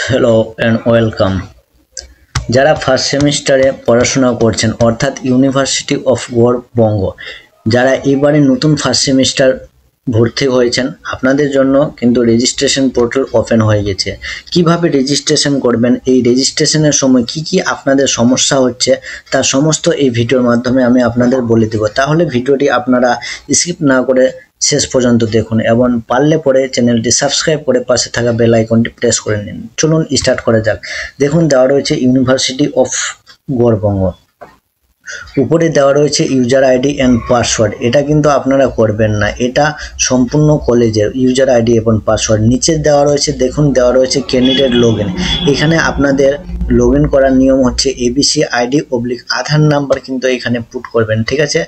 Hello and welcome. যারা first সেমিস্টারে পড়াশোনা করছেন অর্থাৎ ইউনিভার্সিটি অফ গৌড়বঙ্গ, যারা এবারে নতুন ফার্স্ট সেমিস্টার ভর্তি হয়েছেন, আপনাদের জন্য কিন্তু রেজিস্ট্রেশন পোর্টাল ওপেন হয়ে গেছে। কিভাবে রেজিস্ট্রেশন করবেন, এই রেজিস্ট্রেশনের সময় কি আপনাদের সমস্যা হচ্ছে তার সমস্ত এই ভিডিওর মাধ্যমে আমি আপনাদের বলে দেব। তাহলে ভিডিওটি আপনারা স্কিপ না করে শেষ পর্যন্ত দেখুন এবং পারলে পরে চ্যানেলটি সাবস্ক্রাইব করে পাশে থাকা বেল আইকনটি প্রেস করে নিন। চলুন স্টার্ট করা যাক। দেখুন, দেওয়া রয়েছে ইউনিভার্সিটি অফ গৌড়বঙ্গ, উপরে দেওয়া রয়েছে ইউজার আইডি অ্যান্ড পাসওয়ার্ড। এটা কিন্তু আপনারা করবেন না, এটা সম্পূর্ণ কলেজের ইউজার আইডি এবং পাসওয়ার্ড। নিচে দেওয়া রয়েছে, দেখুন দেওয়া রয়েছে ক্যান্ডিডেট লগইন। এখানে আপনাদের লগইন করার নিয়ম হচ্ছে এবিসি আইডি অবলিক আধার নাম্বার কিন্তু এখানে পুট করবেন, ঠিক আছে।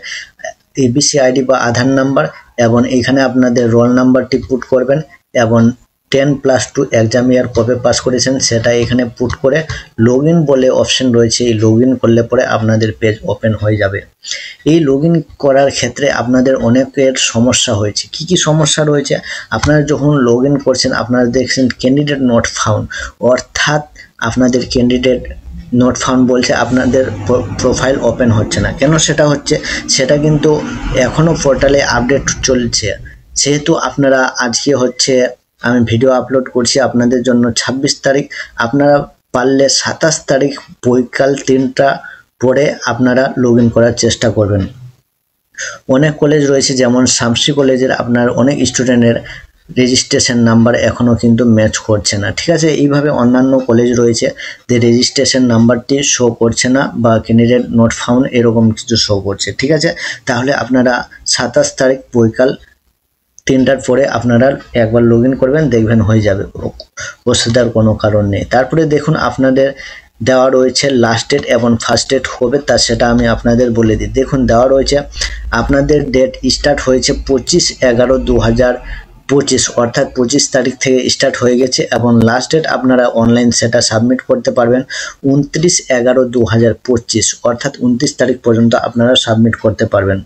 এবিসি আইডি বা আধার নাম্বার এবং এখানে আপনাদের রোল নাম্বারটি পুট করবেন এবং 10+2 এক্সাম ইয়ার কবে পাস করেছেন সেটা এখানে পুট করে লগইন বলে অপশন রয়েছে, এই লগইন করলে পরে আপনাদের পেজ ওপেন হয়ে যাবে। এই লগইন করার ক্ষেত্রে আপনাদের অনেকের সমস্যা হয়েছে। কি সমস্যা রয়েছে? আপনারা যখন লগইন করছেন আপনারা দেখছেন ক্যান্ডিডেট নট ফাউন্ড, অর্থাৎ আপনাদের ক্যান্ডিডেট নট ফাউন্ড বলছে, আপনাদের প্রোফাইল ওপেন হচ্ছে না। কেন সেটা হচ্ছে? সেটা কিন্তু এখনও পোর্টালে আপডেট চলছে। সেহেতু আপনারা আজকে হচ্ছে আমি ভিডিও আপলোড করছি আপনাদের জন্য 26 তারিখ, আপনারা পারলে 27 তারিখ বৈকাল 3টা পরে আপনারা লগইন করার চেষ্টা করবেন। অনেক কলেজ রয়েছে, যেমন শামসি কলেজের আপনার অনেক স্টুডেন্টের রেজিস্ট্রেশন নাম্বার এখনও কিন্তু ম্যাচ করছে না, ঠিক আছে। এইভাবে অন্যান্য কলেজ রয়েছে যে রেজিস্ট্রেশন নাম্বারটি শো করছে না বা ক্যান্ডিডেট নট ফাউন্ড এরকম কিছু শো করছে, ঠিক আছে। তাহলে আপনারা 27 তারিখ বৈকাল 3টার পরে আপনারা একবার লগইন করবেন, দেখবেন হয়ে যাবে, অসুবিধার কোনো কারণ নেই। তারপরে দেখুন আপনাদের দেওয়া রয়েছে লাস্ট ডেট এবং ফার্স্ট ডেট হবে তা সেটা আমি আপনাদের বলে দিই। দেখুন দেওয়া রয়েছে আপনাদের ডেট স্টার্ট হয়েছে 25/11/2025, অর্থাৎ 25 তারিখ থেকে স্টার্ট হয়ে গেছে এবং লাস্ট ডেট আপনারা অনলাইন সেটা সাবমিট করতে পারবেন 29/11/2025, অর্থাৎ 29 তারিখ পর্যন্ত আপনারা সাবমিট করতে পারবেন।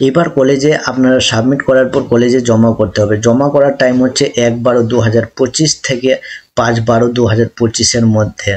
এবার কলেজে আপনারা সাবমিট করার পর কলেজে জমা করতে হবে। জমা করার টাইম হচ্ছে 1/12/2025 থেকে 5/12/2025 মধ্যে,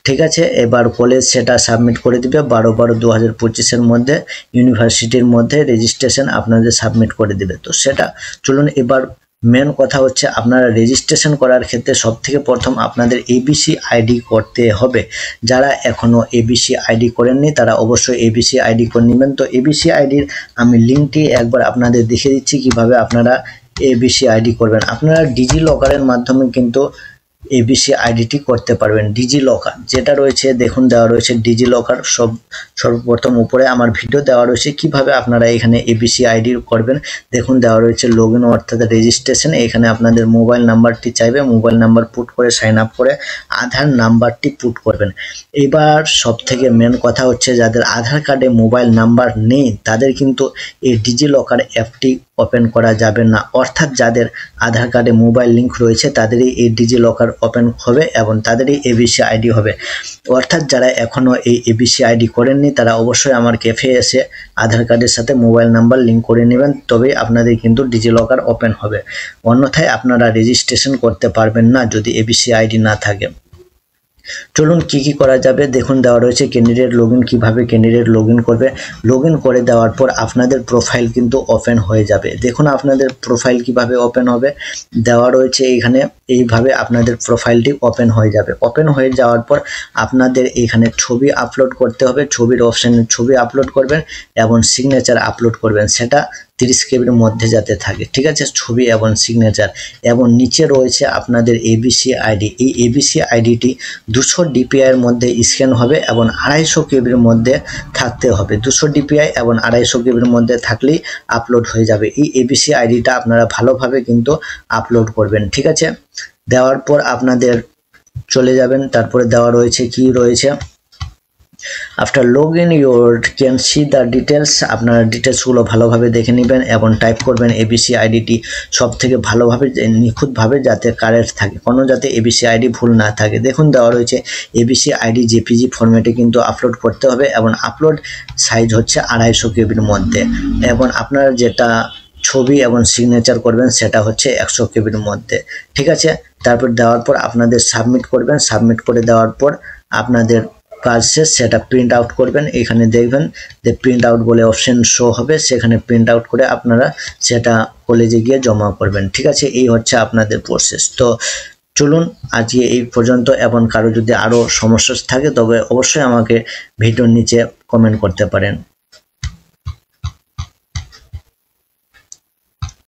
ঠিক আছে। এবার কলেজ সেটা সাবমিট করে দিবে 12/12/2025 মধ্যে, ইউনিভার্সিটির মধ্যে রেজিস্ট্রেশন আপনাদের সাবমিট করে দিবে। তো সেটা চলুন, এবার মেন কথা হচ্ছে আপনারা রেজিস্ট্রেশন করার ক্ষেত্রে সবথেকে প্রথম আপনাদের এবিসি আইডি করতে হবে। যারা এখনও এবিসি আইডি করেননি তারা অবশ্যই এবিসি আইডি করে নেবেন। তো এবিসি আইডির আমি লিঙ্কটি একবার আপনাদের দেখিয়ে দিচ্ছি কিভাবে আপনারা এবিসি আইডি করবেন। আপনারা ডিজি লকারের মাধ্যমে কিন্তু এবিসি আইডিটি করতে পারবেন। ডিজি লকার যেটা রয়েছে, দেখুন দেওয়া রয়েছে ডিজি লকার, সর্বপ্রথম উপরে আমার ভিডিও দেওয়া রয়েছে কিভাবে আপনারা এখানে এবিসি আইডি করবেন। দেখুন দেওয়া রয়েছে লগইন অর্থাৎ রেজিস্ট্রেশন। এখানে আপনাদের মোবাইল নাম্বারটি চাইবে, মোবাইল নাম্বার পুট করে সাইন আপ করে আধার নাম্বারটি পুট করবেন। এবার সব থেকে মেন কথা হচ্ছে যাদের আধার কার্ডে মোবাইল নাম্বার নেই তাদের কিন্তু এই ডিজি লকার অ্যাপটি ওপেন করা যাবে না, অর্থাৎ যাদের আধার কার্ডে মোবাইল লিঙ্ক রয়েছে তাদেরই এই ডিজি লকার ওপেন হবে এবং তাদেরই এবিসি আইডি হবে। অর্থাৎ যারা এখনও এই এবিসি আইডি করেননি তারা অবশ্যই আমার ক্যাফে এসে আধার কার্ডের সাথে মোবাইল নাম্বার লিঙ্ক করে নেবেন, তবেই আপনাদের কিন্তু ডিজি লকার ওপেন হবে। অন্যথায় আপনারা রেজিস্ট্রেশন করতে পারবেন না যদি এবিসি আইডি না থাকে। চলুন কি করা যাবে। দেখুন দেওয়া রয়েছে ক্যান্ডিডেট লগইন, কিভাবে ক্যান্ডিডেট লগইন করবে। লগইন করে দেওয়ার পর আপনাদের প্রোফাইল কিন্তু ওপেন হয়ে যাবে। দেখুন আপনাদের প্রোফাইল কিভাবে ওপেন হবে, দেওয়া রয়েছে এখানে এইভাবে আপনাদের প্রোফাইলটি ওপেন হয়ে যাবে। ওপেন হয়ে যাওয়ার পর আপনাদের এখানে ছবি আপলোড করতে হবে, ছবির অপশানে ছবি আপলোড করবেন এবং সিগনেচার আপলোড করবেন, সেটা 30 কেবির মধ্যে যাতে থাকে, ঠিক আছে, ছবি এবং সিগনেচার। এবং নিচে রয়েছে আপনাদের এবিসি আইডি। এই এবিসি আইডিটি 200 ডিপিআইয়ের মধ্যে স্ক্যান হবে এবং 250 কেবির মধ্যে থাকতে হবে। 200 ডিপিআই এবং 250 কেবির মধ্যে থাকলেই আপলোড হয়ে যাবে। এই এবিসি আইডিটা আপনারা ভালোভাবে কিন্তু আপলোড করবেন, ঠিক আছে। দেওয়ার পর আপনাদের চলে যাবেন। তারপরে দেওয়া রয়েছে কি রয়েছে, after login your can see the details. আপনারা ডিটেলসগুলো ভালোভাবে দেখে নেবেন এবং টাইপ করবেন এবিসি আইডিটি সব থেকে ভালোভাবে নিখুঁতভাবে যাতে কারেক্ট থাকে, কোনো যাতে এবিসি আইডি ভুল না থাকে। দেখুন দেওয়া রয়েছে এবিসি আইডি জেপিজি ফরম্যাটে কিন্তু আপলোড করতে হবে এবং আপলোড সাইজ হচ্ছে 250 কেবির মধ্যে এবং আপনারা যেটা ছবি এবং সিগনেচার করবেন সেটা হচ্ছে 100 কেবির মধ্যে, ঠিক আছে। তারপর দেওয়ার পর আপনাদের সাবমিট করবেন। সাবমিট করে দেওয়ার পর আপনাদের কাজ শেষ, সেটা প্রিন্ট আউট করবেন। এখানে দেখবেন যে প্রিন্ট আউট বলে অপশন শো হবে, সেখানে প্রিন্ট আউট করে আপনারা সেটা কলেজে গিয়ে জমা করবেন। ঠিক আছে, এই হচ্ছে আপনাদের প্রসেস। তো চলুন আজকে এই পর্যন্ত, এবং কারো যদি আরও সমস্যা থাকে তবে অবশ্যই আমাকে ভিডিওর নিচে কমেন্ট করতে পারেন।